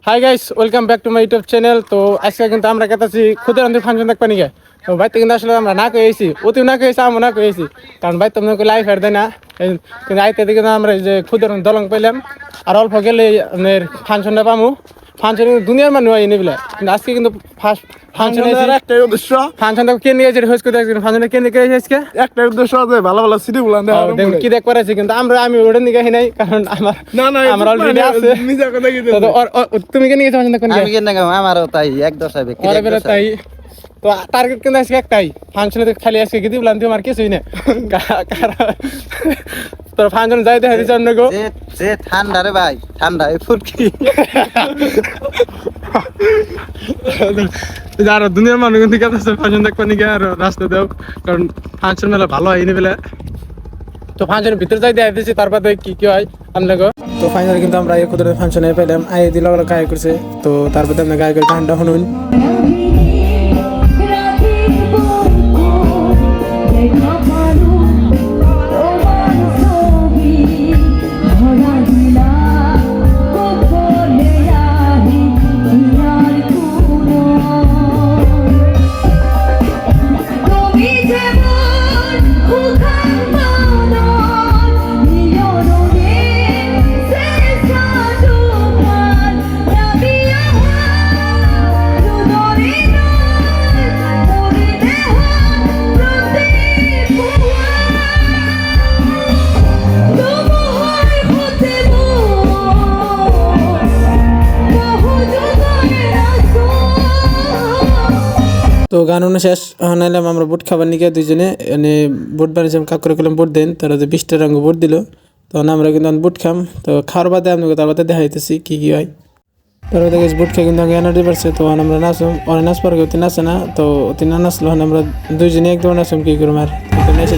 Hi guys, welcome back to my YouTube channel. তো আজকে কিন্তু আমরা কেতাছি ক্ষুদিরান্তি ফাংশন দেখবা নিকে। তো বাইতে কিন্তু আসলে আমরা না কয়েছি, অতি না কয়েছি, আমি না কয়েছি, কারণ ভাই তোমরা লাইফ হের দেয় না। কিন্তু আইতে দিকে আমরা যে ক্ষুদিরান্ত দলং পেলাম, আর অল্প গেলে আপনার ফাংশনটা পামু। ফাংশন দুনিয়ার মানুষ হয় নিবিলে, কিন্তু আজকে কিন্তু ফার্স্ট ফাংশন একটাই উদ্দেশ্য, ফাংশনটা কে নিয়ে গেছে হোস করে ফাংশনটা কে নিয়ে গেছে আজকে একটাই উদ্দেশ্য আছে ভালো ভালো সিটি গুলান দেখুন কি দেখ করেছে। কিন্তু আমি ওটা নিয়ে গেছি নাই, কারণ আমার অলরেডি আছে। তুমি কে নিয়ে গেছো ফাংশন? আমি কেন গাম আমারও তাই এক দশাই বেকি এক দশাই তাই তো টার্গেট কিন্তু আজকে একটাই, ফাংশনে খালি আজকে কি দিবলাম তুমি আর কিছুই না। তোর ফাংশন যাই দেখা দিচ্ছ অন্য গো যে ঠান্ডা রে ভাই, ঠান্ডা এই ফুরকি আর দুনিয়ার মানুষ কিন্তু কাছে ফাংশন দেখবা নিকে আর রাস্তা দাও, কারণ ফাংশন মেলা ভালো হয়নি বেলা। তো ফাংশনের ভিতরে যাই দেখা দিচ্ছি, তারপরে কি কি হয় আপনাকে। তো ফাইনালি কিন্তু আমরা এই ক্ষুদ্র ফাংশনে পেলাম, আই দিল গায়ে করছে। তো তারপরে আপনার গায়ে করে গানটা শুনুন। তো গান অনু শেষ নাইলাম আমরা বুট খাবার নিকে দুইজনে, মানে বুট বানিয়েছিলাম, কাকুরে করলাম বুট দেন, তারা যে 20টা রঙ বুট দিল। তখন আমরা কিন্তু বুট খাম। তো খাওয়ার বাদে আপনাকে তার বাদে দেখাইতেছি কি কি হয়। তারপরে দেখেছি বুট খেয়ে কিন্তু এনার্জি বাড়ছে। তো আমরা নাচুম, অনেক নাচ পারে অতি নাচে না। তো অতি না নাচলো আমরা দুইজনে একদম নাচুম কি করুম আর নেচে